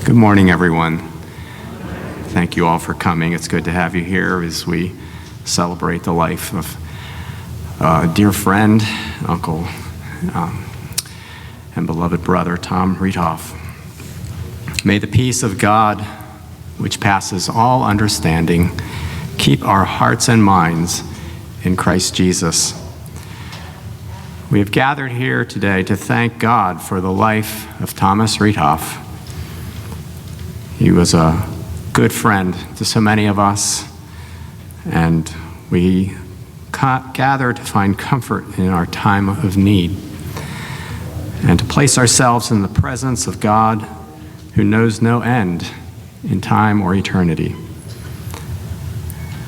Good morning, everyone. Thank you all for coming. It's good to have you here as we celebrate the life of a dear friend, uncle, and beloved brother, Tom Riethof. May the peace of God, which passes all understanding, keep our hearts and minds in Christ Jesus. We have gathered here today to thank God for the life of Thomas Riethof. He was a good friend to so many of us, and we gather to find comfort in our time of need and to place ourselves in the presence of God who knows no end in time or eternity.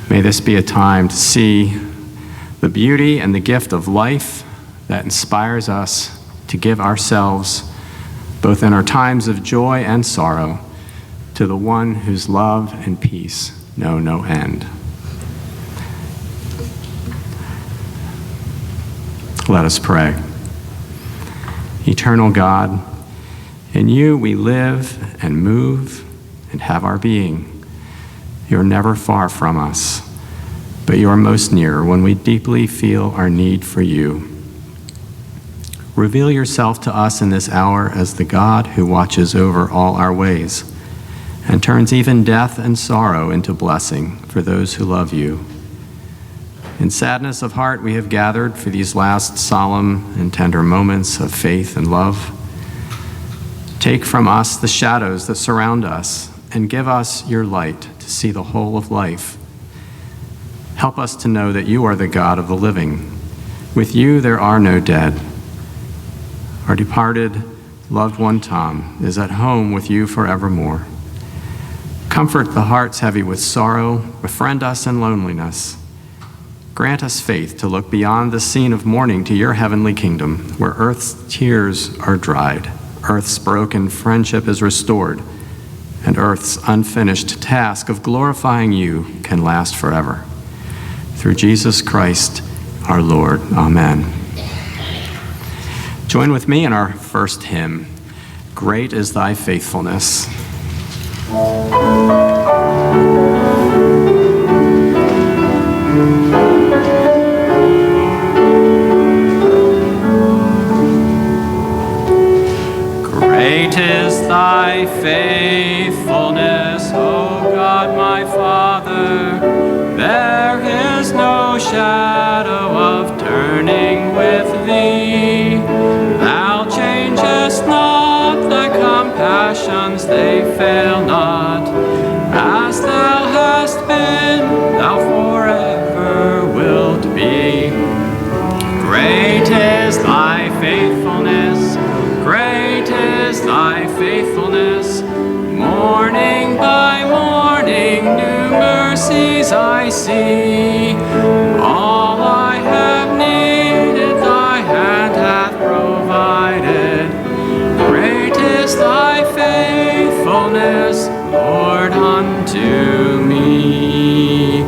May this be a time to see the beauty and the gift of life that inspires us to give ourselves, both in our times of joy and sorrow, to the one whose love and peace know no end. Let us pray. Eternal God, in you we live and move and have our being. You're never far from us, but you are most near when we deeply feel our need for you. Reveal yourself to us in this hour as the God who watches over all our ways and turns even death and sorrow into blessing for those who love you. In sadness of heart, we have gathered for these last solemn and tender moments of faith and love. Take from us the shadows that surround us and give us your light to see the whole of life. Help us to know that you are the God of the living. With you there are no dead. Our departed, loved one Tom is at home with you forevermore. Comfort the hearts heavy with sorrow, befriend us in loneliness. Grant us faith to look beyond the scene of mourning to your heavenly kingdom, where earth's tears are dried, earth's broken friendship is restored, and earth's unfinished task of glorifying you can last forever. Through Jesus Christ, our Lord. Amen. Join with me in our first hymn, Great is Thy Faithfulness. Great is thy faithfulness, O God my Father. There is no shadow of turning with thee. Thou changest not, thy compassions they fail not. As thou hast been, thou forever wilt be. Great is thy faithfulness, great is thy faithfulness. Morning by morning, new mercies I see. All I have needed, thy hand hath provided. Great is thy faithfulness, Lord, unto me.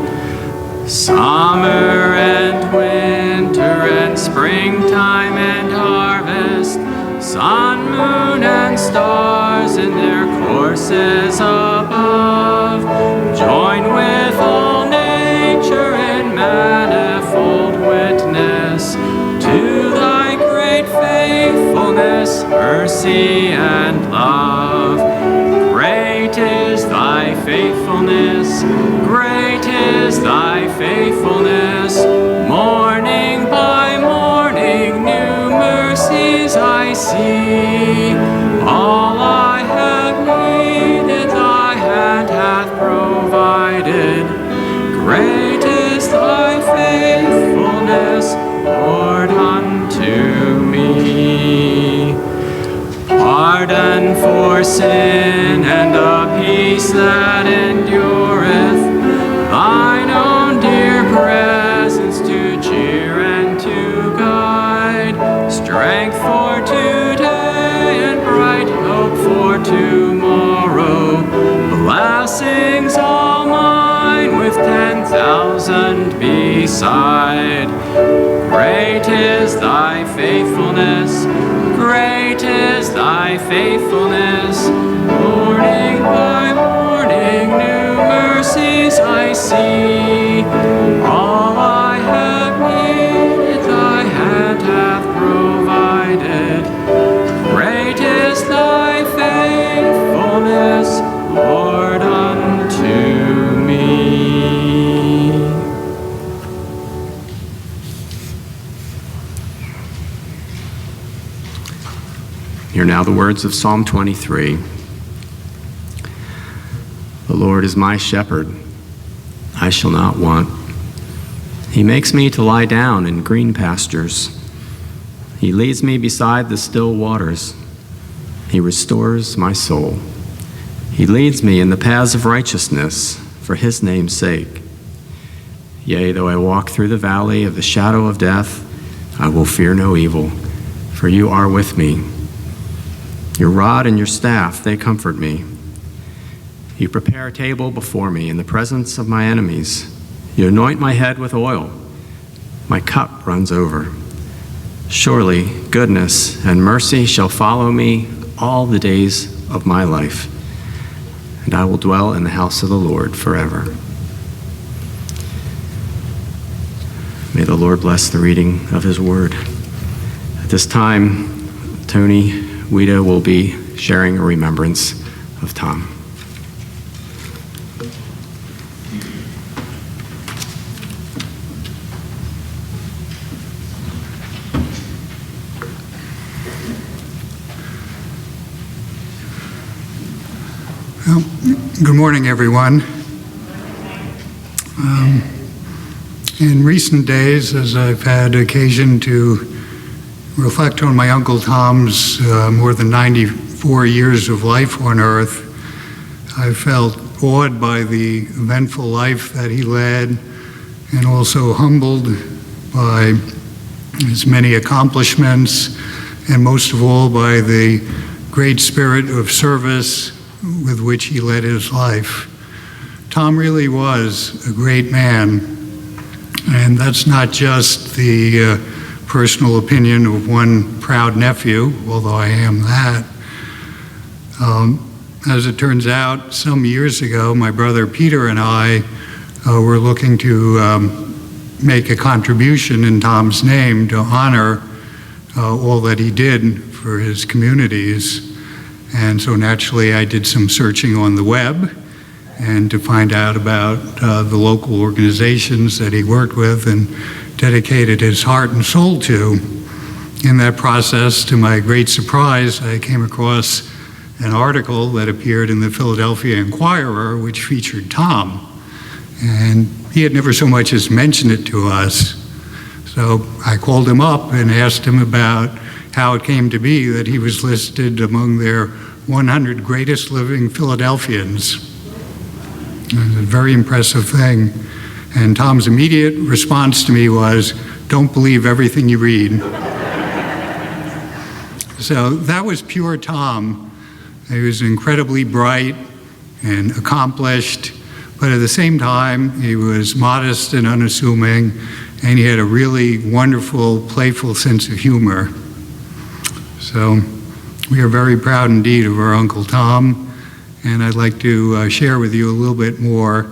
Summer and winter and springtime and harvest, sun, moon, and stars in their courses above, join with all nature in manifold witness to thy great faithfulness, mercy, and love. Great is thy faithfulness, great is thy faithfulness. Morning by morning, new mercies I see. All I have needed, thy hand hath provided. Great is thy faithfulness, Lord, unto me. Pardon for sin and a peace that endureth, thine own dear presence to cheer and to guide, strength for today and bright hope for tomorrow, blessings all mine with 10,000 beside. Great is thy faithfulness, great is thy faithfulness, morning promise, Lord, unto me. Hear now the words of Psalm 23. The Lord is my shepherd, I shall not want. He makes me to lie down in green pastures. He leads me beside the still waters. He restores my soul. He leads me in the paths of righteousness for his name's sake. Yea, though I walk through the valley of the shadow of death, I will fear no evil, for you are with me. Your rod and your staff, they comfort me. You prepare a table before me in the presence of my enemies. You anoint my head with oil. My cup runs over. Surely goodness and mercy shall follow me all the days of my life, and I will dwell in the house of the Lord forever. May the Lord bless the reading of his word. At this time, Tony Wida will be sharing a remembrance of Tom. Well, good morning, everyone. In recent days, as I've had occasion to reflect on my Uncle Tom's more than 94 years of life on Earth, I felt awed by the eventful life that he led and also humbled by his many accomplishments and most of all by the great spirit of service with which he led his life. Tom really was a great man, and that's not just the personal opinion of one proud nephew, although I am that. As it turns out, some years ago, my brother Peter and I were looking to make a contribution in Tom's name to honor all that he did for his communities. And so naturally, I did some searching on the web and to find out about the local organizations that he worked with and dedicated his heart and soul to. In that process, to my great surprise, I came across an article that appeared in the Philadelphia Inquirer, which featured Tom. And he had never so much as mentioned it to us. So I called him up and asked him about how it came to be that he was listed among their 100 greatest living Philadelphians. It was a very impressive thing. And Tom's immediate response to me was, "Don't believe everything you read." So that was pure Tom. He was incredibly bright and accomplished, but at the same time, he was modest and unassuming, and he had a really wonderful, playful sense of humor. So we are very proud indeed of our Uncle Tom, and I'd like to share with you a little bit more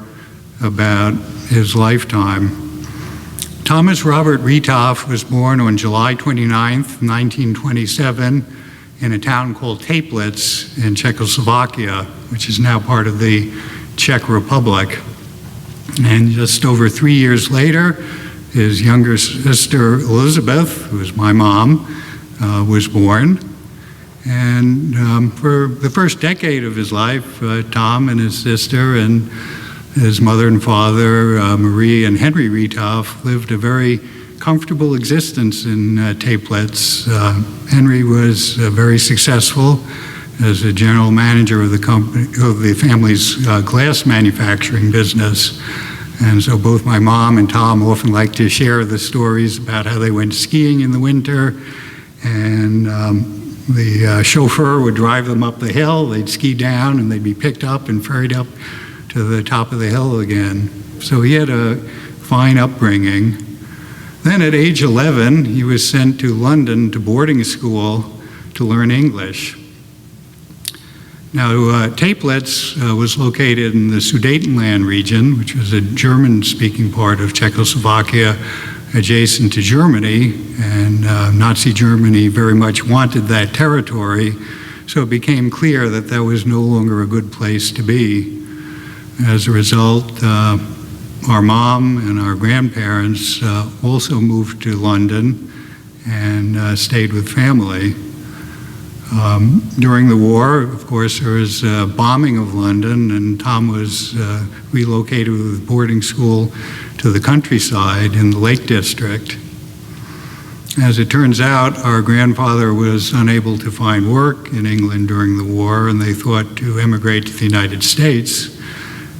about his lifetime. Thomas Robert Riethof was born on July 29th, 1927, in a town called Teplitz in Czechoslovakia, which is now part of the Czech Republic. And just over 3 years later, his younger sister Elizabeth, who was my mom, was born. And for the first decade of his life, Tom and his sister and his mother and father, Marie and Henry Riethof, lived a very comfortable existence in Teplitz. Henry was very successful as a general manager of the company, of the family's glass manufacturing business. And so both my mom and Tom often like to share the stories about how they went skiing in the winter, and the chauffeur would drive them up the hill, they'd ski down, and they'd be picked up and ferried up to the top of the hill again. So he had a fine upbringing. Then at age 11, he was sent to London to boarding school to learn English. Now, Teplitz was located in the Sudetenland region, which was a German-speaking part of Czechoslovakia adjacent to Germany, and Nazi Germany very much wanted that territory So it became clear that that was no longer a good place to be. As a result, our mom and our grandparents also moved to London and stayed with family. During the war, of course, there was a bombing of London, and Tom was relocated with boarding school to the countryside in the Lake District. As it turns out, our grandfather was unable to find work in England during the war, and they thought to emigrate to the United States.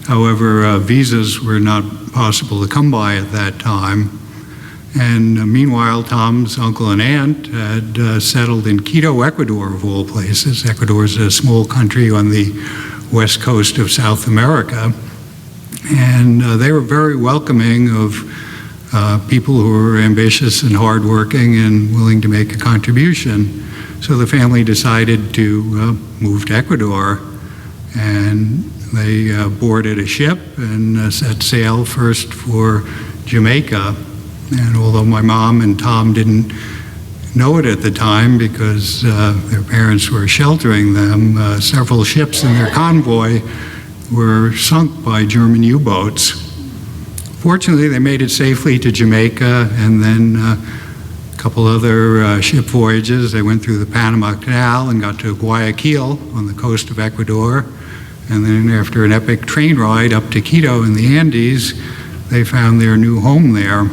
However, visas were not possible to come by at that time. And meanwhile, Tom's uncle and aunt had settled in Quito, Ecuador, of all places. Ecuador is a small country on the west coast of South America. And they were very welcoming of people who were ambitious and hardworking and willing to make a contribution. So the family decided to move to Ecuador, and they boarded a ship and set sail first for Jamaica. And although my mom and Tom didn't know it at the time because their parents were sheltering them, several ships in their convoy were sunk by German U-boats. Fortunately, they made it safely to Jamaica, and then a couple other ship voyages. They went through the Panama Canal and got to Guayaquil on the coast of Ecuador. And then after an epic train ride up to Quito in the Andes, they found their new home there.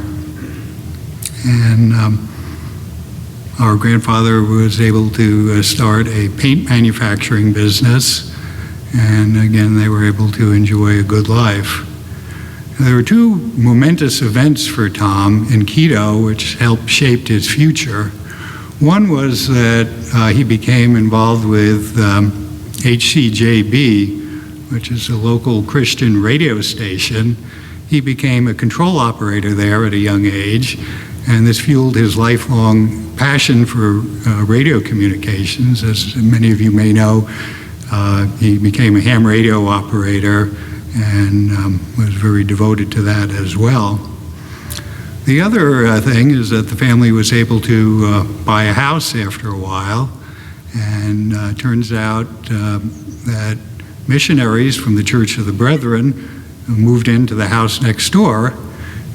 And our grandfather was able to start a paint manufacturing business, and again, they were able to enjoy a good life. There were two momentous events for Tom in Quito which helped shape his future. One was that he became involved with HCJB, which is a local Christian radio station. He became a control operator there at a young age, and this fueled his lifelong passion for radio communications. As many of you may know, he became a ham radio operator and was very devoted to that as well. The other thing is that the family was able to buy a house after a while, and turns out that missionaries from the Church of the Brethren moved into the house next door.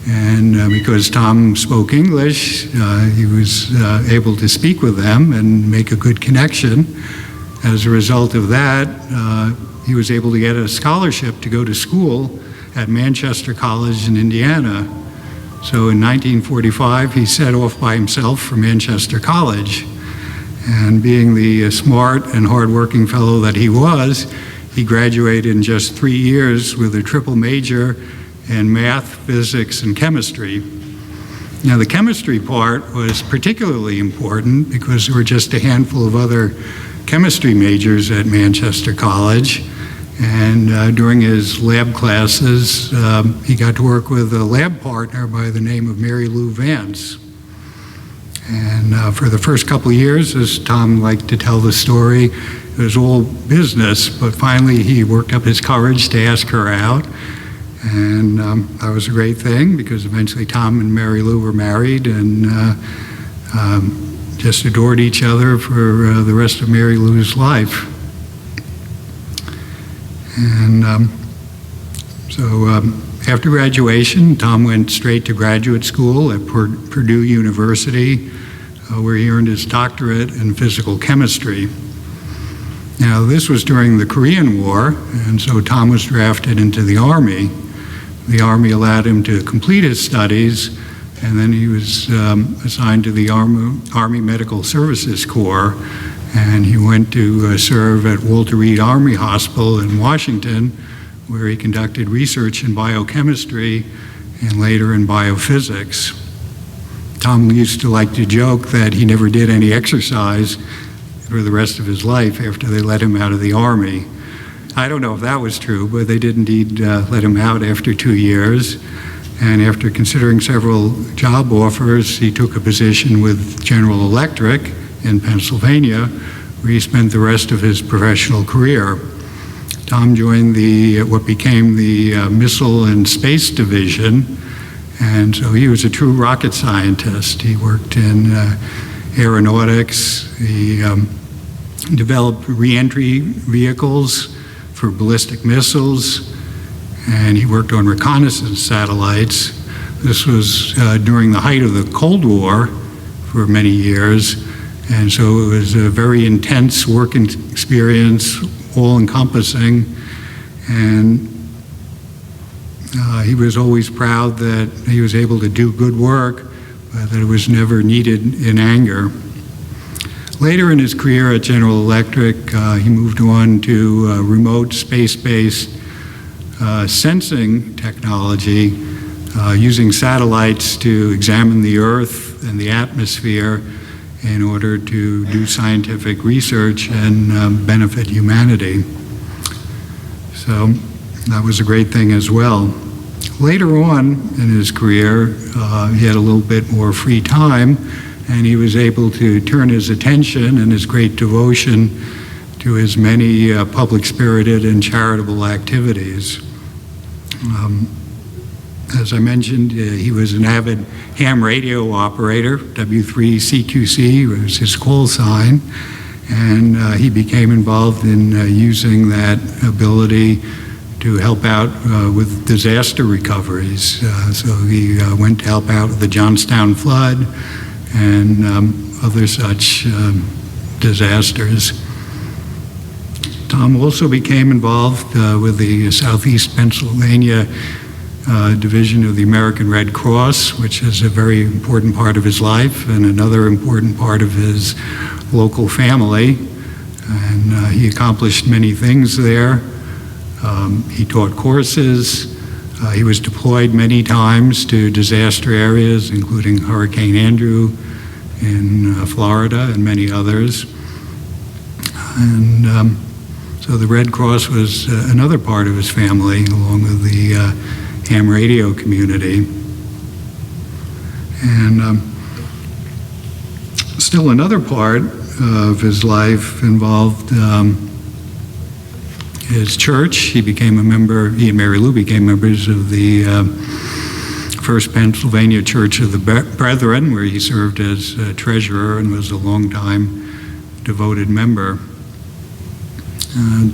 And because Tom spoke English, he was able to speak with them and make a good connection. As a result of that, he was able to get a scholarship to go to school at Manchester College in Indiana. So in 1945, he set off by himself for Manchester College. And being the smart and hardworking fellow that he was, he graduated in just 3 years with a triple major in math, physics, and chemistry. Now, the chemistry part was particularly important because there were just a handful of other chemistry majors at Manchester College. And during his lab classes, he got to work with a lab partner by the name of Mary Lou Vance. And for the first couple of years, as Tom liked to tell the story, it was all business, but finally he worked up his courage to ask her out. And that was a great thing because eventually Tom and Mary Lou were married and just adored each other for the rest of Mary Lou's life. And so after graduation, Tom went straight to graduate school at Purdue University, where he earned his doctorate in physical chemistry. Now, this was during the Korean War, and so Tom was drafted into the Army. The Army allowed him to complete his studies, and then he was assigned to the Army Medical Services Corps, and he went to serve at Walter Reed Army Hospital in Washington, where he conducted research in biochemistry and later in biophysics. Tom used to like to joke that he never did any exercise for the rest of his life after they let him out of the Army. I don't know if that was true, but they did indeed let him out after 2 years. And after considering several job offers, he took a position with General Electric in Pennsylvania, where he spent the rest of his professional career. Tom joined what became the Missile and Space Division, and so he was a true rocket scientist. He worked in aeronautics. He developed reentry vehicles for ballistic missiles, and he worked on reconnaissance satellites. This was during the height of the Cold War for many years, and so it was a very intense work experience, all-encompassing, and he was always proud that he was able to do good work, but that it was never needed in anger. Later in his career at General Electric, he moved on to remote space-based sensing technology, using satellites to examine the Earth and the atmosphere in order to do scientific research and benefit humanity. So that was a great thing as well. Later on in his career, he had a little bit more free time, and he was able to turn his attention and his great devotion to his many public-spirited and charitable activities. As I mentioned, he was an avid ham radio operator. W3CQC was his call sign, and he became involved in using that ability to help out with disaster recoveries. So he went to help out with the Johnstown flood and other such disasters. Tom also became involved with the Southeast Pennsylvania Division of the American Red Cross, which is a very important part of his life and another important part of his local family. And he accomplished many things there. He taught courses. He was deployed many times to disaster areas, including Hurricane Andrew in Florida and many others. And so the Red Cross was another part of his family, along with the ham radio community. And still another part of his life involved his church. He became a member, he and Mary Lou became members of the First Pennsylvania Church of the Brethren, where he served as treasurer and was a longtime devoted member.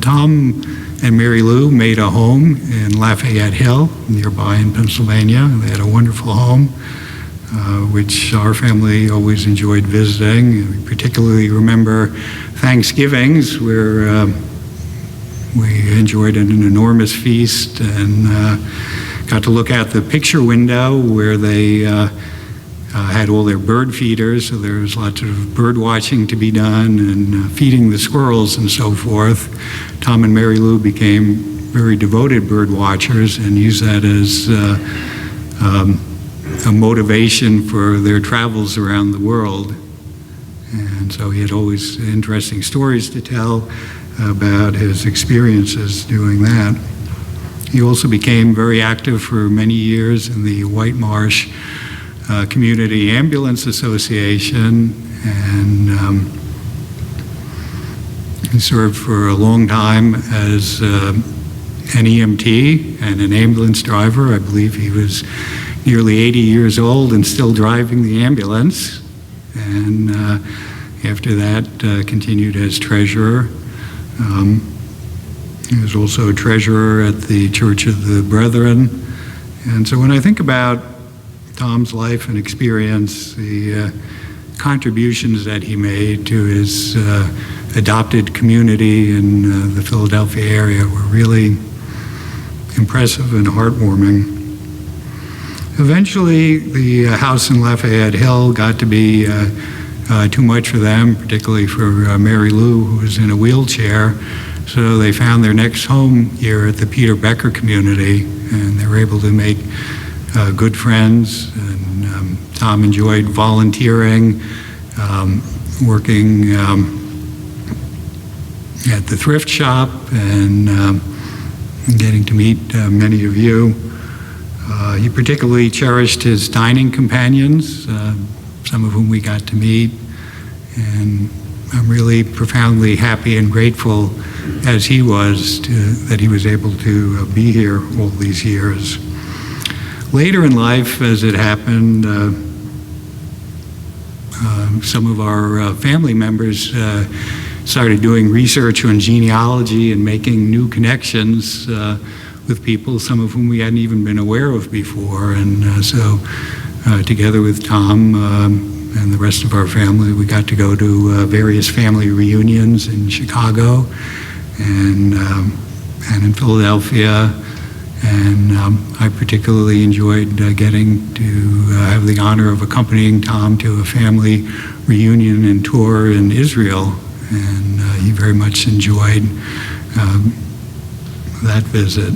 Tom and Mary Lou made a home in Lafayette Hill, nearby in Pennsylvania. They had a wonderful home, which our family always enjoyed visiting. We particularly remember Thanksgivings, where we enjoyed an enormous feast and got to look out the picture window where they had all their bird feeders, so there was lots of bird watching to be done and feeding the squirrels and so forth. Tom and Mary Lou became very devoted bird watchers and used that as a motivation for their travels around the world. And so he had always interesting stories to tell about his experiences doing that. He also became very active for many years in the White Marsh Community Ambulance Association, and he served for a long time as an EMT and an ambulance driver. I believe he was nearly 80 years old and still driving the ambulance. And after that, continued as treasurer. He was also a treasurer at the Church of the Brethren. And so when I think about Tom's life and experience, the contributions that he made to his adopted community in the Philadelphia area were really impressive and heartwarming. Eventually, the house in Lafayette Hill got to be too much for them, particularly for Mary Lou, who was in a wheelchair. So they found their next home here at the Peter Becker community, and they were able to make good friends. And Tom enjoyed volunteering, working at the thrift shop, and getting to meet many of you. He particularly cherished his dining companions, some of whom we got to meet, and I'm really profoundly happy and grateful, as he was, that he was able to be here all these years. Later in life, as it happened, some of our family members started doing research on genealogy and making new connections with people, some of whom we hadn't even been aware of before. And so together with Tom and the rest of our family, we got to go to various family reunions in Chicago and in Philadelphia. And I particularly enjoyed getting to have the honor of accompanying Tom to a family reunion and tour in Israel. And he very much enjoyed that visit.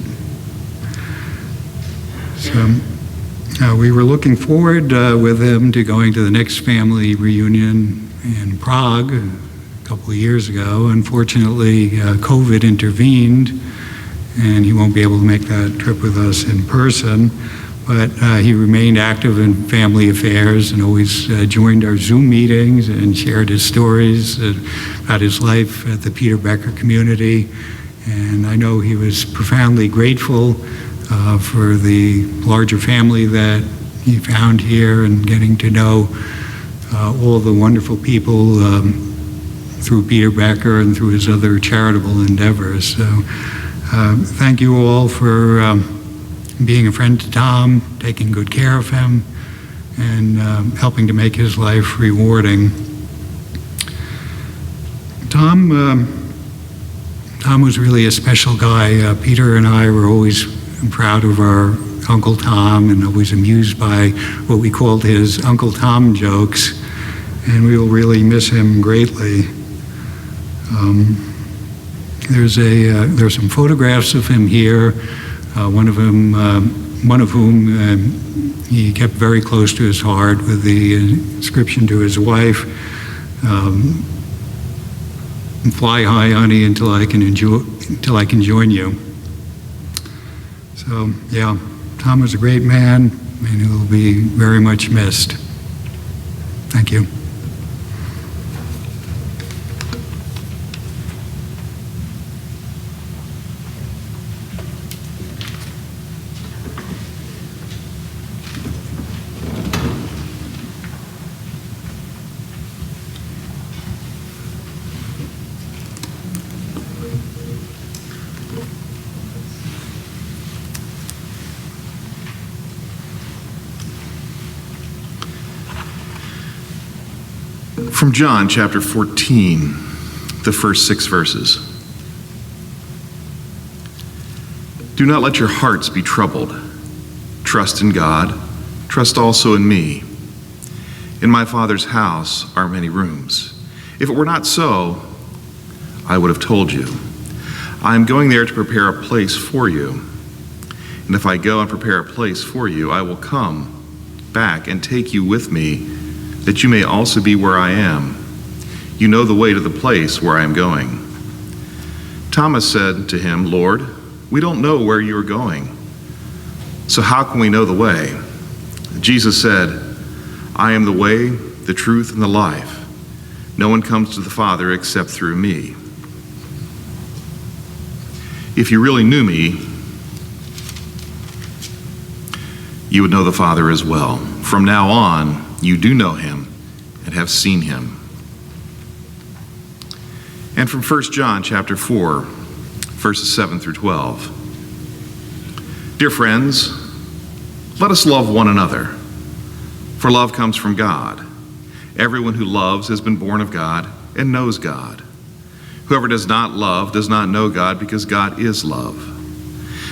So we were looking forward with him to going to the next family reunion in Prague a couple of years ago. Unfortunately, COVID intervened, and he won't be able to make that trip with us in person. But he remained active in family affairs and always joined our Zoom meetings and shared his stories about his life at the Peter Becker community. And I know he was profoundly grateful for the larger family that he found here and getting to know all the wonderful people through Peter Becker and through his other charitable endeavors. So thank you all for being a friend to Tom, taking good care of him, and helping to make his life rewarding. Tom was really a special guy. Peter and I were always proud of our Uncle Tom and always amused by what we called his Uncle Tom jokes, and we will really miss him greatly. There's some photographs of him here, one of whom he kept very close to his heart with the inscription to his wife, "Fly high, honey, until I can join you." So, yeah, Tom was a great man, and he will be very much missed. Thank you. From John chapter 14, the first 6 verses. Do not let your hearts be troubled. Trust in God. Trust also in me. In my Father's house are many rooms. If it were not so, I would have told you. I am going there to prepare a place for you. And if I go and prepare a place for you, I will come back and take you with me, that you may also be where I am. You know the way to the place where I am going. Thomas said to him, Lord, we don't know where you are going, so how can we know the way? Jesus said, I am the way, the truth, and the life. No one comes to the Father except through me. If you really knew me, you would know the Father as well. From now on, you do know him and have seen him. And from 1 John chapter 4, verses 7 through 12. Dear friends, let us love one another, for love comes from God. Everyone who loves has been born of God and knows God. Whoever does not love does not know God, because God is love.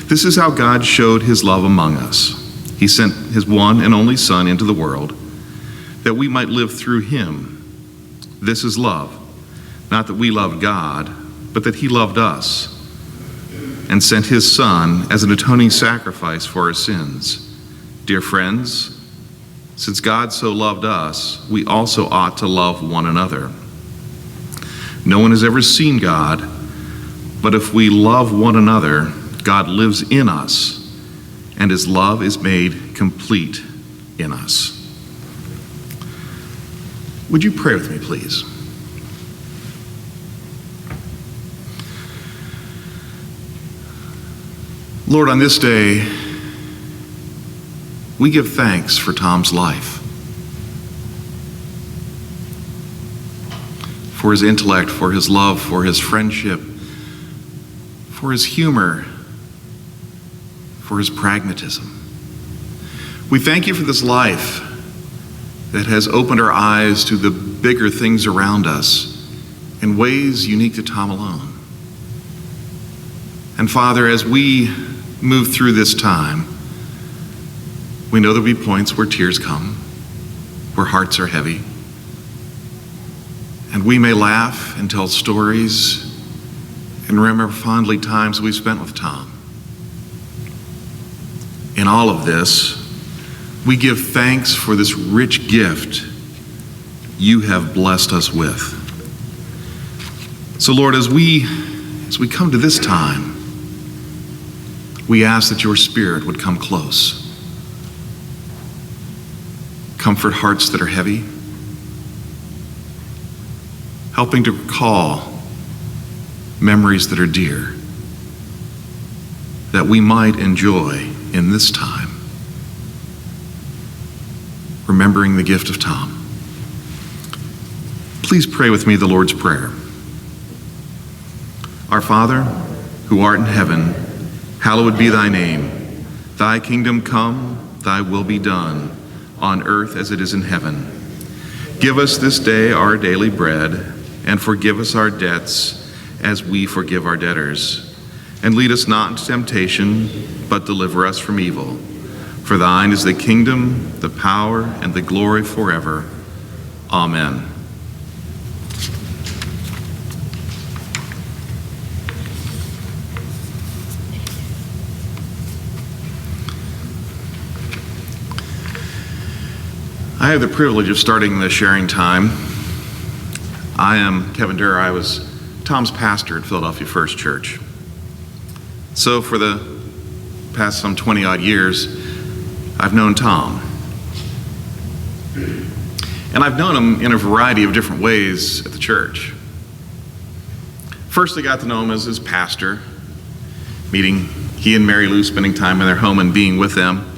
This is how God showed his love among us. He sent his one and only Son into the world, that we might live through him. This is love, not that we loved God, but that he loved us and sent his Son as an atoning sacrifice for our sins. Dear friends, since God so loved us, we also ought to love one another. No one has ever seen God, but if we love one another, God lives in us, and his love is made complete in us. Would you pray with me, please? Lord, on this day, we give thanks for Tom's life, for his intellect, for his love, for his friendship, for his humor, for his pragmatism. We thank you for this life that has opened our eyes to the bigger things around us in ways unique to Tom alone. And Father, as we move through this time, we know there'll be points where tears come, where hearts are heavy, and we may laugh and tell stories and remember fondly times we've spent with Tom. In all of this, we give thanks for this rich gift you have blessed us with. So Lord, as we come to this time, we ask that your Spirit would come close. Comfort hearts that are heavy, helping to recall memories that are dear, that we might enjoy in this time, remembering the gift of Tom. Please pray with me the Lord's Prayer. Our Father, who art in heaven, hallowed be thy name. Thy kingdom come, thy will be done, on earth as it is in heaven. Give us this day our daily bread, and forgive us our debts as we forgive our debtors. And lead us not into temptation, but deliver us from evil. For thine is the kingdom, the power, and the glory forever. Amen. I have the privilege of starting the sharing time. I am Kevin Durr. I was Tom's pastor at Philadelphia First Church. So for the past some 20 odd years, I've known Tom. And I've known him in a variety of different ways at the church. First, I got to know him as his pastor, meeting he and Mary Lou, spending time in their home and being with them.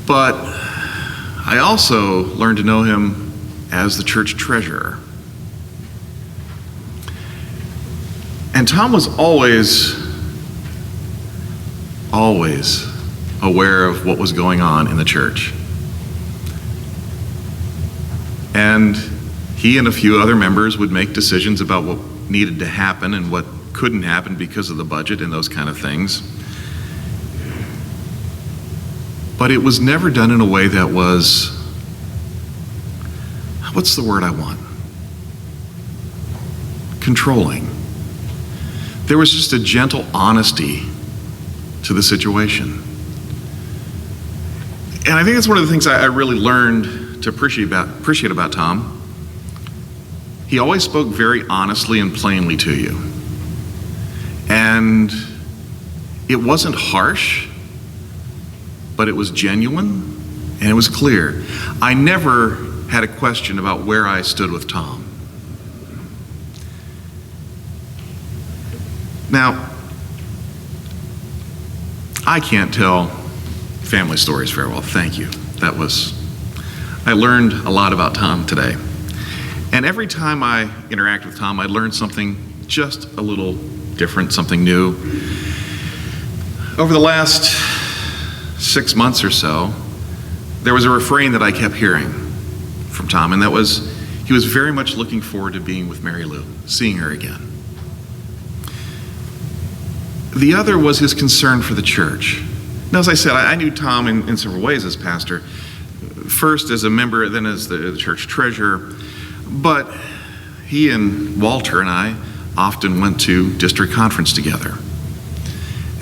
But I also learned to know him as the church treasurer. And Tom was always aware of what was going on in the church. And he and a few other members would make decisions about what needed to happen and what couldn't happen because of the budget and those kind of things. But it was never done in a way that was, what's the word I want? Controlling. There was just a gentle honesty to the situation. And I think that's one of the things I really learned to appreciate about Tom. He always spoke very honestly and plainly to you. And it wasn't harsh, but it was genuine and it was clear. I never had a question about where I stood with Tom. Now, I can't tell family stories very well. Thank you. I learned a lot about Tom today. And every time I interact with Tom, I learn something just a little different, something new. Over the last 6 months or so, there was a refrain that I kept hearing from Tom, and that was, he was very much looking forward to being with Mary Lou, seeing her again. The other was his concern for the church. Now, as I said, I knew Tom in several ways as pastor. First as a member, then as the church treasurer. But he and Walter and I often went to district conference together.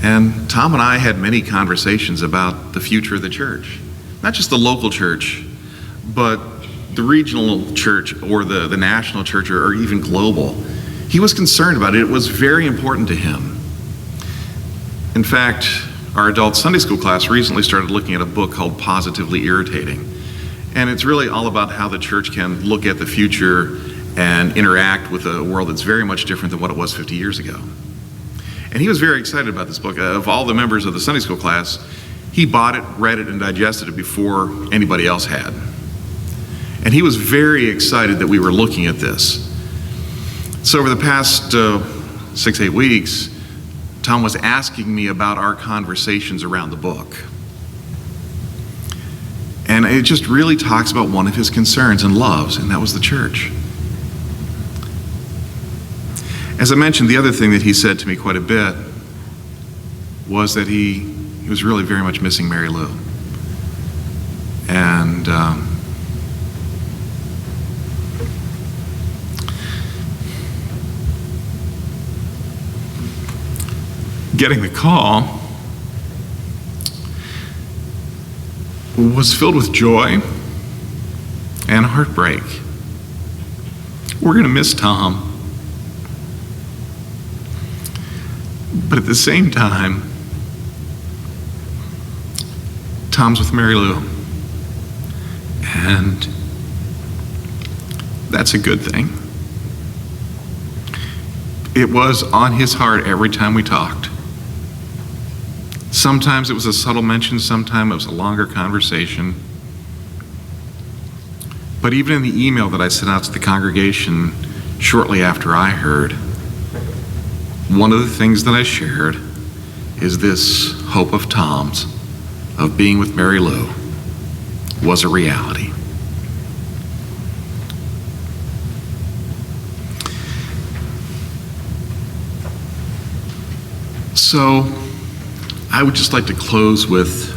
And Tom and I had many conversations about the future of the church. Not just the local church, but the regional church or the national church or even global. He was concerned about it. It was very important to him. In fact, our adult Sunday school class recently started looking at a book called Positively Irritating. And it's really all about how the church can look at the future and interact with a world that's very much different than what it was 50 years ago. And he was very excited about this book. Of all the members of the Sunday school class, he bought it, read it, and digested it before anybody else had. And he was very excited that we were looking at this. So over the past 6-8 weeks, Tom was asking me about our conversations around the book. And it just really talks about one of his concerns and loves, and that was the church. As I mentioned, the other thing that he said to me quite a bit was that he was really very much missing Mary Lou. And getting the call was filled with joy and heartbreak. We're going to miss Tom. But at the same time, Tom's with Mary Lou. And that's a good thing. It was on his heart every time we talked. Sometimes it was a subtle mention, sometimes it was a longer conversation. But even in the email that I sent out to the congregation shortly after I heard, one of the things that I shared is this hope of Tom's of being with Mary Lou was a reality. So I would just like to close with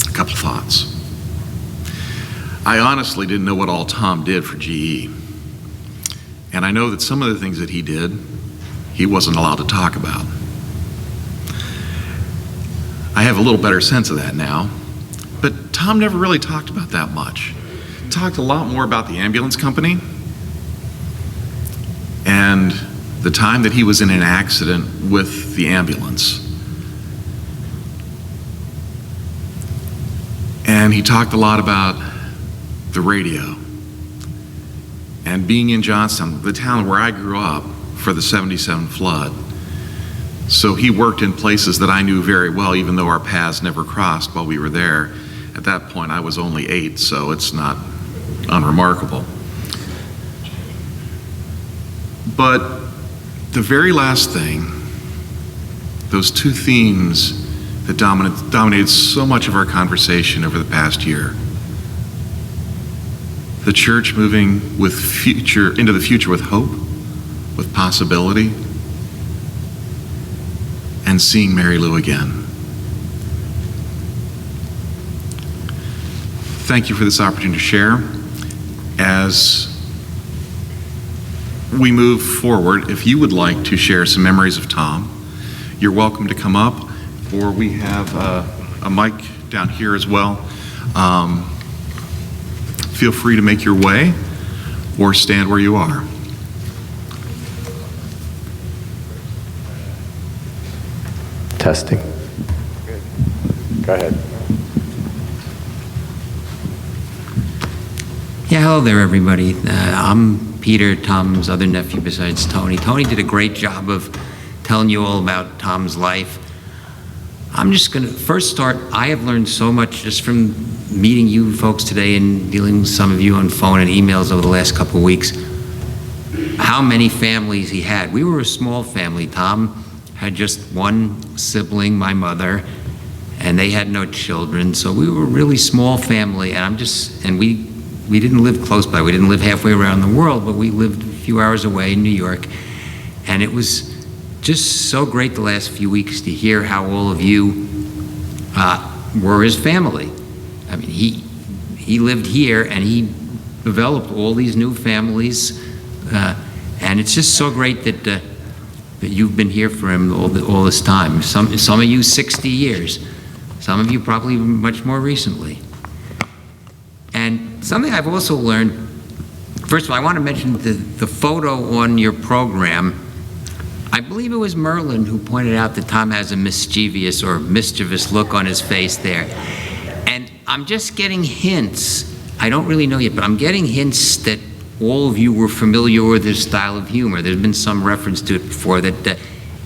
a couple thoughts. I honestly didn't know what all Tom did for GE. And I know that some of the things that he did, he wasn't allowed to talk about. I have a little better sense of that now. But Tom never really talked about that much. He talked a lot more about the ambulance company and the time that he was in an accident with the ambulance. And he talked a lot about the radio and being in Johnstown, the town where I grew up, for the '77 flood. So he worked in places that I knew very well, even though our paths never crossed while we were there. At that point, I was only 8, so it's not unremarkable. But the very last thing, those two themes that dominated so much of our conversation over the past year, the church moving into the future with hope, with possibility, and seeing Mary Lou again. Thank you for this opportunity to share. As we move forward, if you would like to share some memories of Tom, you're welcome to come up, or we have a mic down here as well. Feel free to make your way or stand where you are. Testing. Go ahead. Yeah, hello there, everybody. I'm Peter, Tom's other nephew besides Tony. Tony did a great job of telling you all about Tom's life. I'm just going to first start. I have learned so much just from meeting you folks today and dealing with some of you on phone and emails over the last couple of weeks, how many families he had. We were a small family. Tom had just one sibling, my mother, and they had no children. So we were a really small family, and we didn't live close by. We didn't live halfway around the world, but we lived a few hours away in New York. And it was just so great the last few weeks to hear how all of you were his family. I mean, he lived here and he developed all these new families, and it's just so great that you've been here for him all this time. Some of you 60 years, some of you probably much more recently. And something I've also learned, first of all, I want to mention the photo on your program. I believe it was Merlin who pointed out that Tom has a mischievous or mischievous look on his face there. And I'm just getting hints, I don't really know yet, but I'm getting hints that all of you were familiar with his style of humor. There's been some reference to it before, that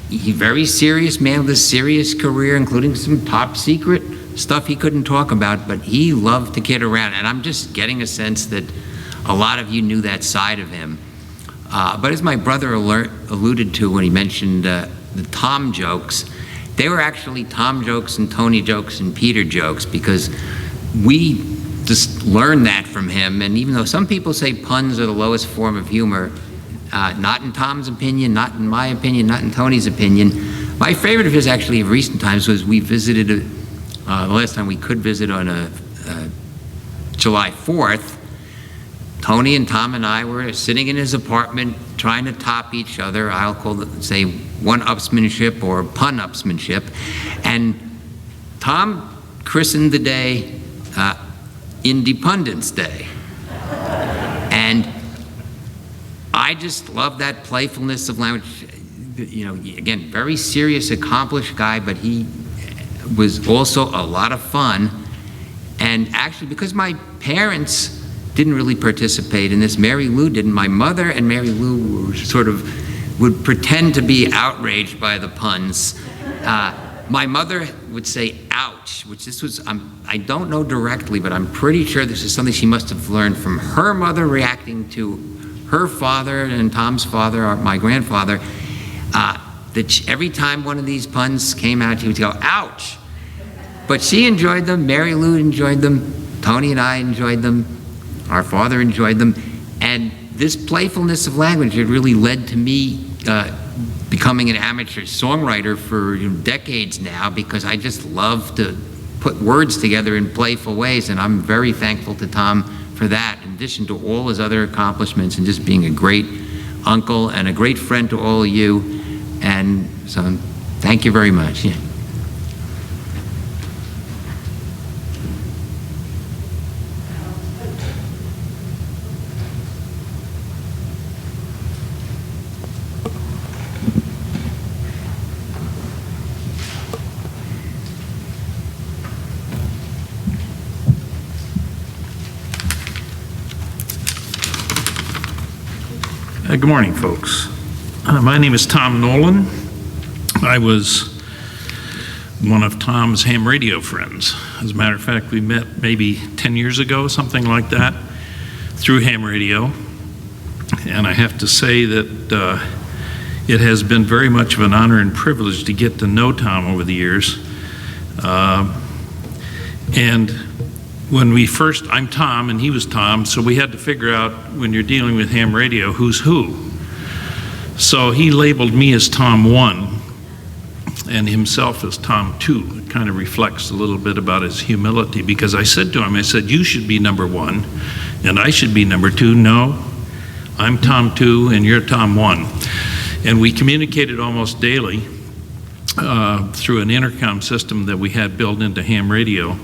he's a very serious man with a serious career, including some top secret stuff he couldn't talk about, but he loved to kid around. And I'm just getting a sense that a lot of you knew that side of him. But as my brother alluded to when he mentioned the Tom jokes, they were actually Tom jokes and Tony jokes and Peter jokes, because we just learned that from him. And even though some people say puns are the lowest form of humor, not in Tom's opinion, not in my opinion, not in Tony's opinion, my favorite of his actually of recent times was we visited, the last time we could visit on July 4th, Tony and Tom and I were sitting in his apartment trying to top each other. I'll call it, say, one-upsmanship or pun-upsmanship. And Tom christened the day Independence Day. And I just love that playfulness of language. You know, again, very serious, accomplished guy, but he was also a lot of fun. And actually, because my parents didn't really participate in this, Mary Lou didn't. My mother and Mary Lou were sort of, would pretend to be outraged by the puns. My mother would say, ouch, which this was, I don't know directly, but I'm pretty sure this is something she must have learned from her mother reacting to her father and Tom's father, or my grandfather, that every time one of these puns came out, she would go, ouch. But she enjoyed them, Mary Lou enjoyed them, Tony and I enjoyed them, our father enjoyed them, and this playfulness of language had really led to me becoming an amateur songwriter for decades now, because I just love to put words together in playful ways, and I'm very thankful to Tom for that, in addition to all his other accomplishments and just being a great uncle and a great friend to all of you. And so thank you very much. Yeah. Good morning, folks. My name is Tom Nolan. I was one of Tom's ham radio friends. As a matter of fact, we met maybe 10 years ago, something like that, through ham radio. And I have to say that it has been very much of an honor and privilege to get to know Tom over the years. And when we first, I'm Tom and he was Tom, so we had to figure out, when you're dealing with ham radio, who's who. So he labeled me as Tom 1 and himself as Tom 2. It kind of reflects a little bit about his humility, because I said to him, I said, you should be number 1 and I should be number 2. No, I'm Tom 2 and you're Tom 1. And we communicated almost daily through an intercom system that we had built into ham radio.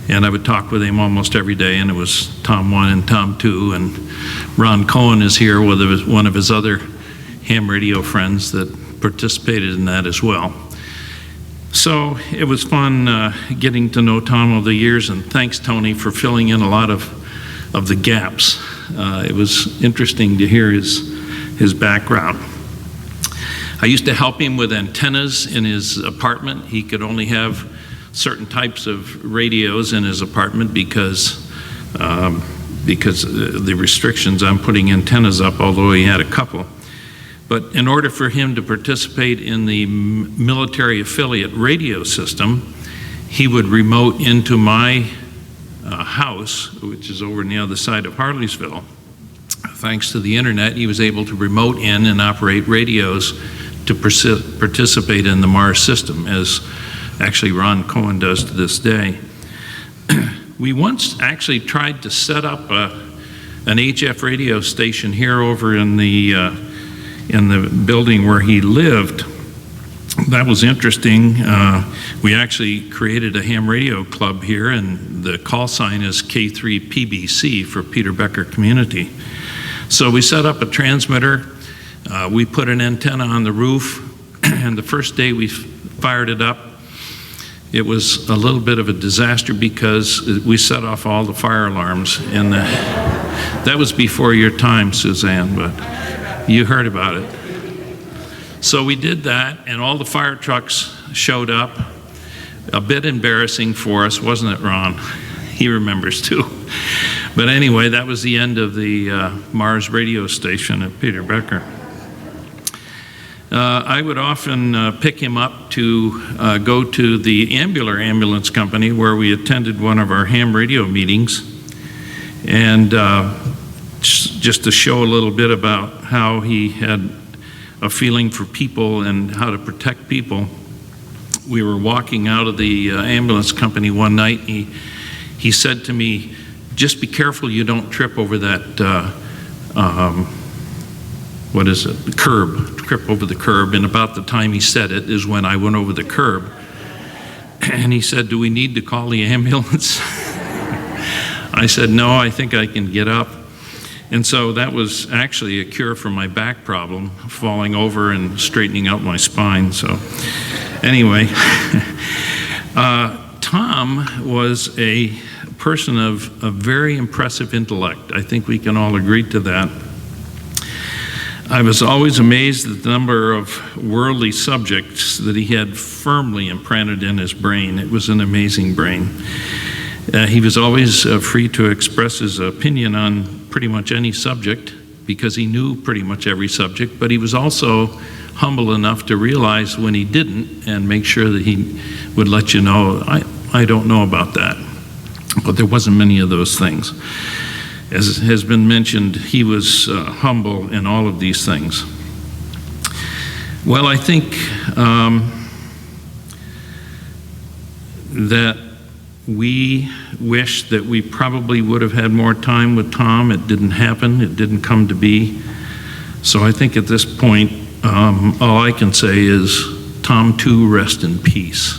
And I would talk with him almost every day, and it was Tom 1 and Tom 2, and Ron Cohen is here with one of his other ham radio friends that participated in that as well. So it was fun getting to know Tom over the years, and thanks, Tony, for filling in a lot of the gaps. It was interesting to hear his background. I used to help him with antennas in his apartment. He could only have certain types of radios in his apartment because the restrictions on putting antennas up, although he had a couple. But in order for him to participate in the military affiliate radio system, he would remote into my house, which is over on the other side of Harleysville. Thanks to the internet, he was able to remote in and operate radios to participate in the Mars system, as actually Ron Cohen does to this day. We once actually tried to set up an HF radio station here over in the building where he lived. That was interesting. We actually created a ham radio club here, and the call sign is K3PBC for Peter Becker Community. So we set up a transmitter. We put an antenna on the roof, and the first day we fired it up, it was a little bit of a disaster because we set off all the fire alarms, and that was before your time, Suzanne, but you heard about it. So we did that, and all the fire trucks showed up. a bit embarrassing for us, wasn't it, Ron? He remembers too. But anyway, that was the end of the Mars radio station at Peter Becker. I would often pick him up to go to the ambulance company where we attended one of our ham radio meetings, and just to show a little bit about how he had a feeling for people and how to protect people. We were walking out of the ambulance company one night. He said to me, "Just be careful you don't trip over that, curb, trip over the curb." And about the time he said it is when I went over the curb. And he said, "Do we need to call the ambulance?" I said, "No, I think I can get up." And so that was actually a cure for my back problem, falling over and straightening out my spine. So anyway, Tom was a person of a very impressive intellect. I think we can all agree to that. I was always amazed at the number of worldly subjects that he had firmly implanted in his brain. It was an amazing brain. He was always free to express his opinion on pretty much any subject because he knew pretty much every subject, but he was also humble enough to realize when he didn't and make sure that he would let you know, I don't know about that. But there wasn't many of those things. As has been mentioned, he was humble in all of these things. Well, I think that we wish that we probably would have had more time with Tom. It didn't happen. It didn't come to be. So I think at this point, all I can say is, Tom, too, rest in peace.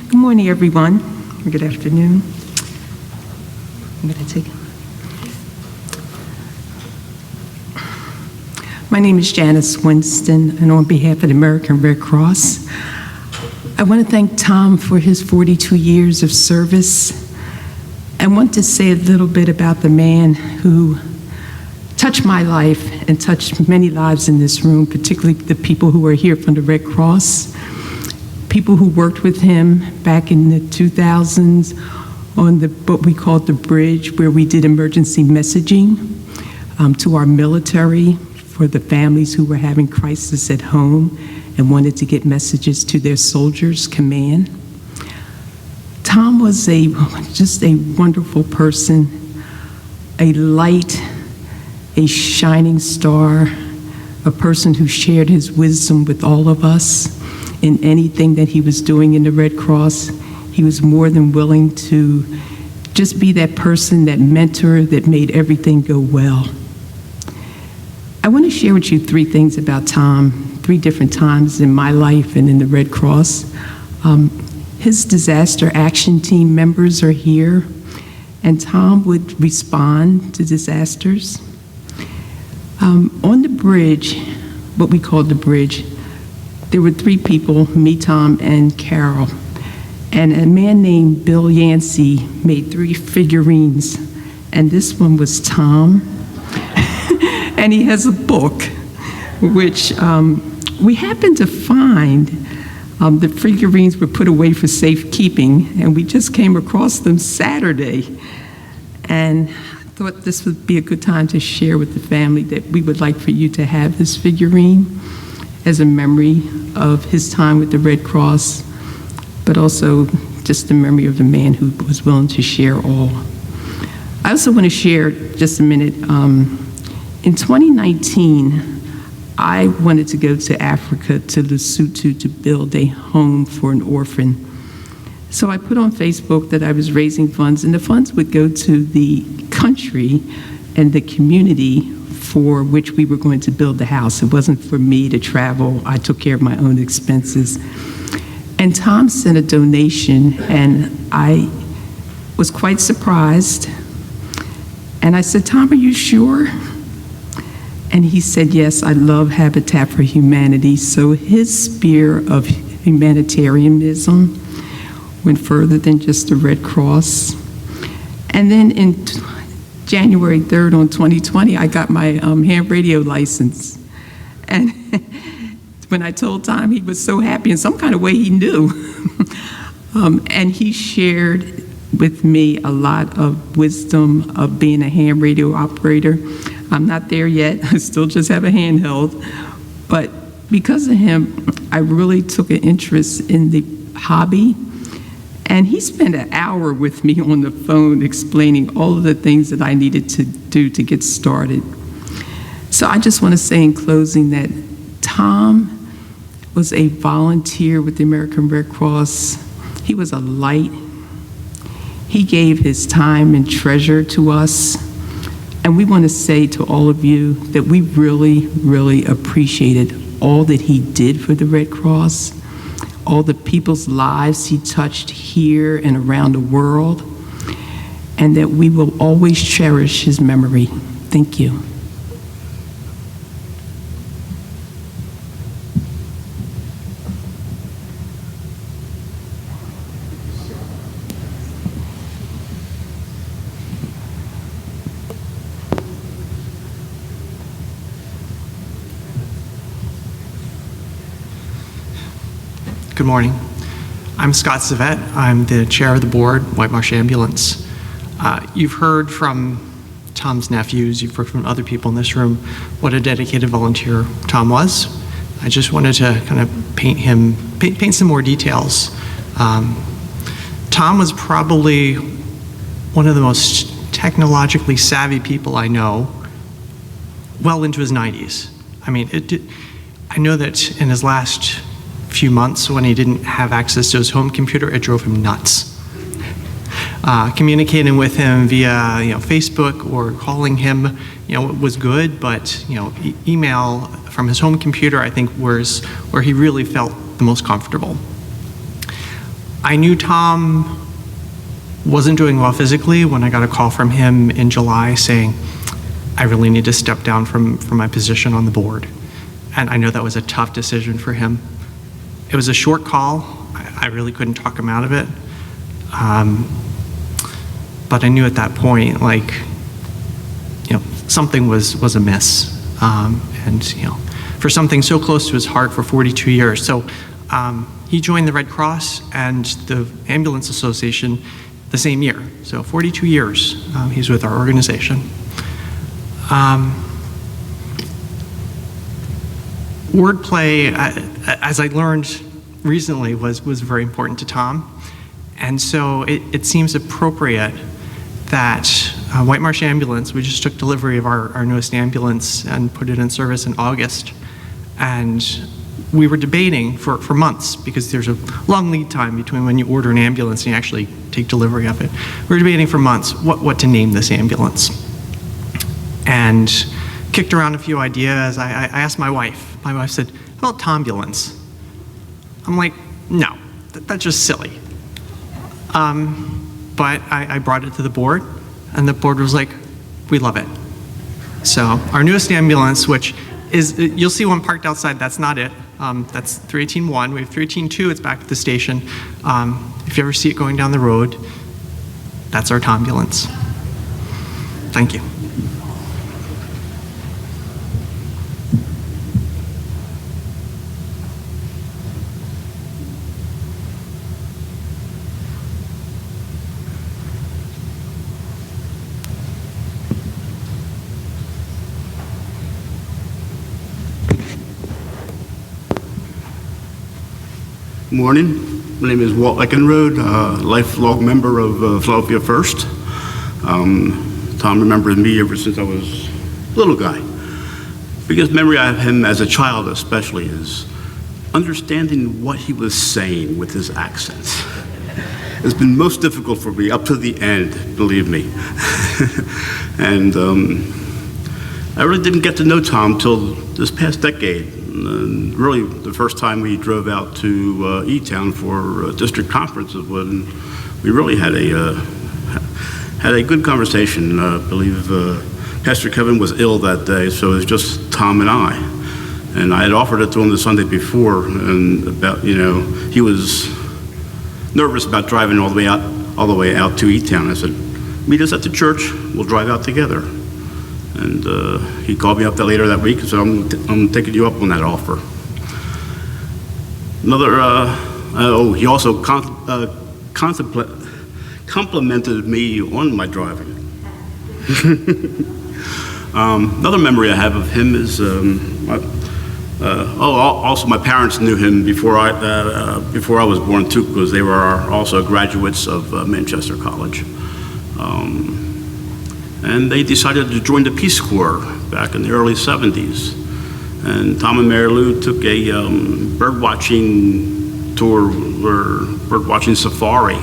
Good morning, everyone. Or good afternoon. I'm going to take. My name is Janice Winston, and on behalf of the American Red Cross, I want to thank Tom for his 42 years of service. I want to say a little bit about the man who touched my life and touched many lives in this room, particularly the people who are here from the Red Cross. People who worked with him back in the 2000s on what we called the bridge, where we did emergency messaging to our military for the families who were having crisis at home and wanted to get messages to their soldiers' command. Tom was just a wonderful person, a light, a shining star, a person who shared his wisdom with all of us. In anything that he was doing in the Red Cross, he was more than willing to just be that person, that mentor that made everything go well. I want to share with you three things about Tom, three different times in my life and in the Red Cross. His disaster action team members are here, and Tom would respond to disasters. On the bridge, what we called the bridge, there were three people, me, Tom, and Carol. And a man named Bill Yancey made three figurines. And this one was Tom. And he has a book, which we happened to find. The figurines were put away for safekeeping, and we just came across them Saturday. And I thought this would be a good time to share with the family that we would like for you to have this figurine as a memory of his time with the Red Cross, but also just the memory of the man who was willing to share all. I also want to share just a minute. In 2019, I wanted to go to Africa, to Lesotho, to build a home for an orphan. So I put on Facebook that I was raising funds, and the funds would go to the country and the community for which we were going to build the house. It wasn't for me to travel. I took care of my own expenses. And Tom sent a donation, and I was quite surprised. And I said, Tom, are you sure? And he said, yes, I love Habitat for Humanity. So his spear of humanitarianism went further than just the Red Cross. And then in January 3rd on 2020, I got my ham radio license. And when I told Tom, he was so happy. In some kind of way, he knew. And he shared with me a lot of wisdom of being a ham radio operator. I'm not there yet. I still just have a handheld. But because of him, I really took an interest in the hobby. And he spent an hour with me on the phone explaining all of the things that I needed to do to get started. So I just want to say in closing that Tom was a volunteer with the American Red Cross. He was a light. He gave his time and treasure to us. And we want to say to all of you that we really, really appreciated all that he did for the Red Cross, all the people's lives he touched here and around the world, and that we will always cherish his memory. Thank you. Good morning. I'm Scott Savette. I'm the chair of the board, White Marsh Ambulance. You've heard from Tom's nephews, you've heard from other people in this room what a dedicated volunteer Tom was. I just wanted to kind of paint some more details. Tom was probably one of the most technologically savvy people I know, well into his 90s. I mean, I know that in his last few months when he didn't have access to his home computer, it drove him nuts. Communicating with him via Facebook or calling him was good, but email from his home computer I think was where he really felt the most comfortable. I knew Tom wasn't doing well physically when I got a call from him in July saying, I really need to step down from my position on the board. And I know that was a tough decision for him. It was a short call. I really couldn't talk him out of it. But I knew at that point, something was amiss. And for something so close to his heart for 42 years. So he joined the Red Cross and the Ambulance Association the same year. So 42 years he's with our organization. Wordplay, as I learned recently, was very important to Tom. And so it seems appropriate that White Marsh Ambulance, we just took delivery of our newest ambulance and put it in service in August. And we were debating for months, because there's a long lead time between when you order an ambulance and you actually take delivery of it. We were debating for months what to name this ambulance. And kicked around a few ideas. I asked my wife. My wife said, how about Tombulance? I'm like, no, that's just silly. But I brought it to the board, and the board was like, we love it. So our newest ambulance, which is, you'll see one parked outside, that's not it. That's 318-1. We have 318-2, it's back at the station. If you ever see it going down the road, that's our Tombulance. Thank you. Morning. My name is Walt Eckenrode, lifelong member of Philadelphia First. Tom remembers me ever since I was a little guy. Biggest memory I have of him as a child especially is understanding what he was saying with his accents. It's been most difficult for me up to the end, believe me. And I really didn't get to know Tom till this past decade. Really, the first time we drove out to E-Town for a district conference is when we really had had a good conversation. I believe Pastor Kevin was ill that day, so it was just Tom and I. And I had offered it to him the Sunday before, and about, he was nervous about driving all the way out to E-Town. I said, meet us at the church, we'll drive out together. And he called me up later that week and said, I'm taking you up on that offer. He also complimented me on my driving. Another memory I have of him is, also my parents knew him before I was born too, because they were also graduates of Manchester College. And they decided to join the Peace Corps back in the early 70s. And Tom and Mary Lou took a birdwatching tour, or birdwatching safari,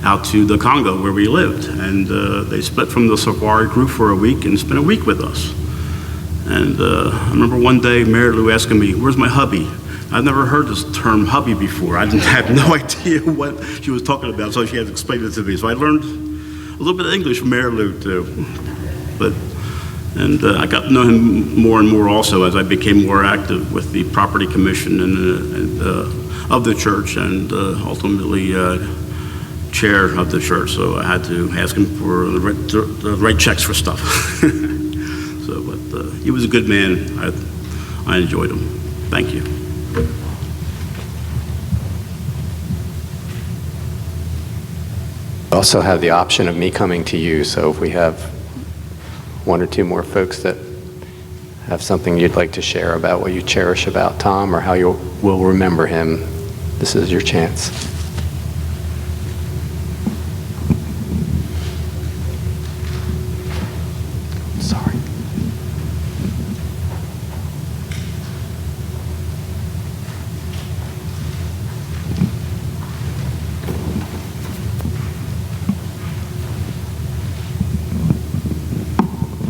out to the Congo where we lived. And they split from the safari group for a week and spent a week with us. And I remember one day Mary Lou asking me, where's my hubby? I've never heard this term hubby before. I didn't have no idea what she was talking about, so she had to explain it to me. So I learned a little bit of English from Mary Lou too. And I got to know him more and more also as I became more active with the property commission of the church, and ultimately chair of the church. So I had to ask him for the right checks for stuff. But he was a good man. I enjoyed him. Thank you. Also have the option of me coming to you, so if we have one or two more folks that have something you'd like to share about what you cherish about Tom or how you will remember him, this is your chance. Sorry.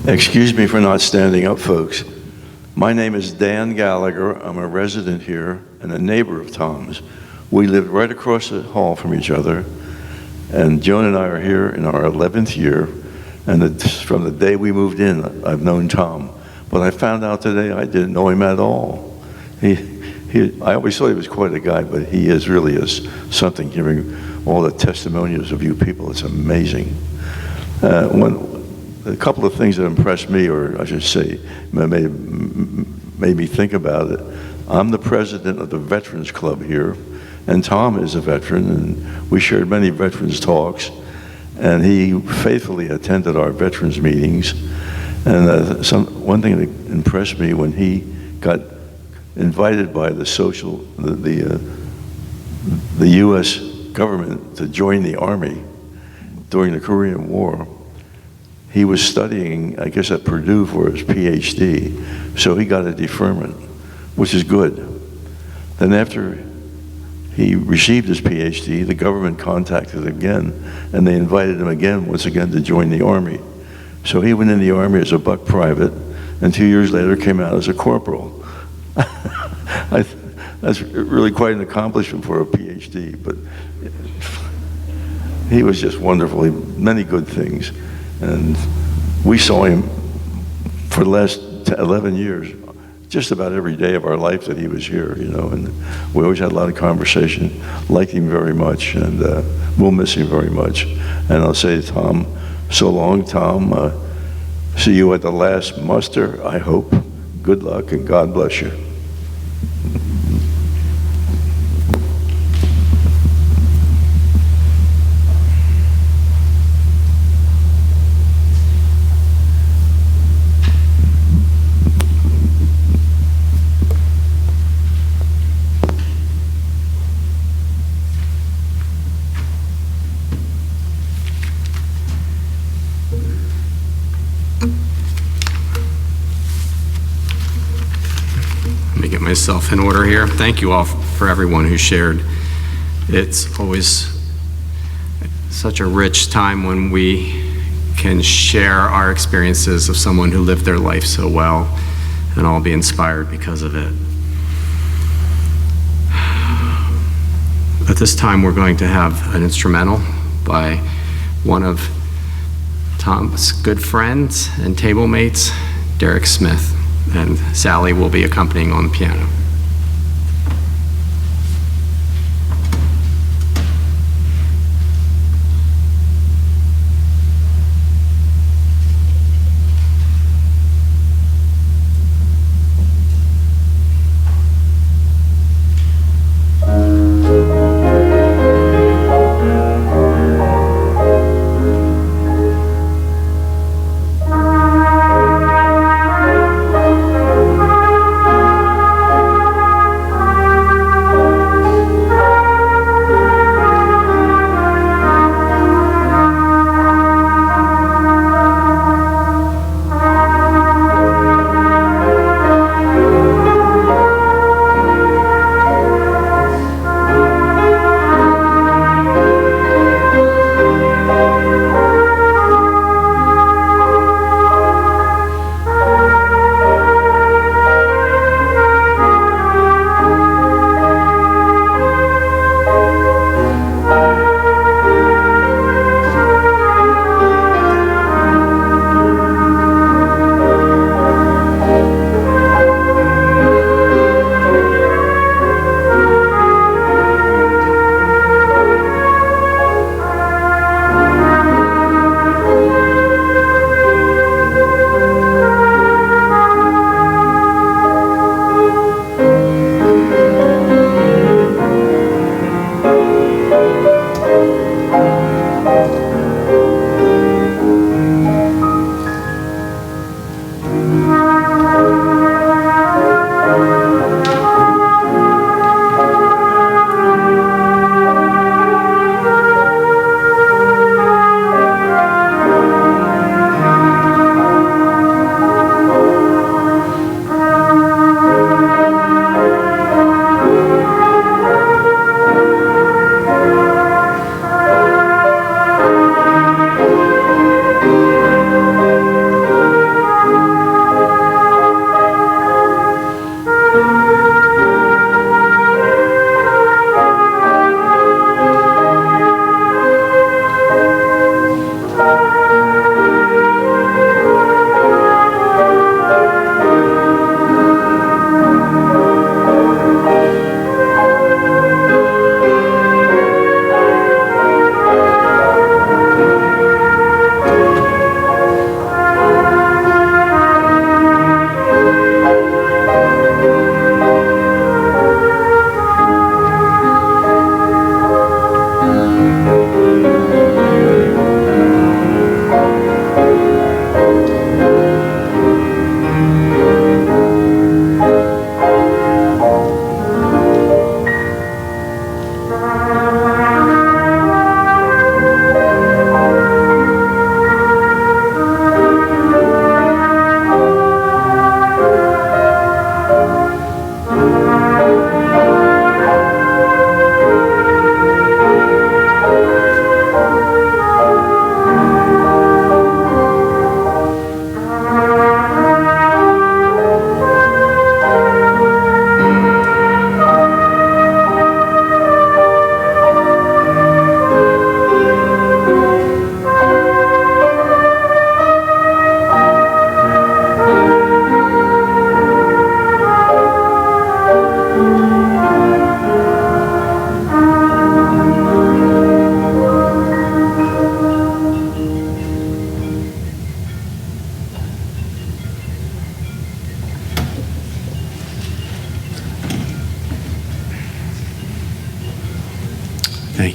Excuse me for not standing up, folks. My name is Dan Gallagher. I'm a resident here and a neighbor of Tom's. We lived right across the hall from each other, and Joan and I are here in our 11th year, and from the day we moved in, I've known Tom. But I found out today I didn't know him at all. I always thought he was quite a guy, but he really is something, giving all the testimonials of you people. It's amazing. A couple of things that impressed me, or I should say, made me think about it. I'm the president of the Veterans Club here, and Tom is a veteran, and we shared many veterans talks, and he faithfully attended our veterans meetings. And one thing that impressed me, when he got invited by the U.S. government to join the Army during the Korean War, he was studying, I guess, at Purdue for his PhD, so he got a deferment, which is good. Then after he received his PhD, the government contacted him again, and they invited him once again, to join the Army. So he went in the Army as a buck private, and 2 years later came out as a corporal. That's really quite an accomplishment for a PhD, but he was just wonderful. Many good things. And we saw him for the last 11 years, just about every day of our life that he was here, and we always had a lot of conversation, liked him very much, and we'll miss him very much. And I'll say to Tom, so long, Tom. See you at the last muster, I hope. Good luck, and God bless you. Myself in order here. Thank you all for everyone who shared. It's always such a rich time when we can share our experiences of someone who lived their life so well and all be inspired because of it. At this time, we're going to have an instrumental by one of Tom's good friends and table mates, Derek Smith, and Sally will be accompanying on the piano.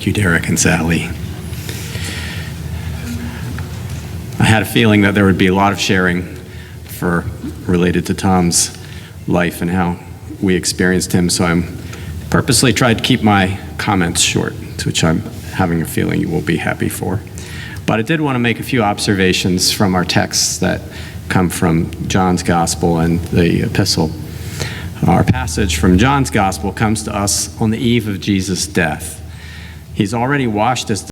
Thank you, Derek and Sally. I had a feeling that there would be a lot of sharing related to Tom's life and how we experienced him, so I'm purposely tried to keep my comments short, which I'm having a feeling you will be happy for. But I did want to make a few observations from our texts that come from John's Gospel and the epistle. Our passage from John's Gospel comes to us on the eve of Jesus' death. He's already washed his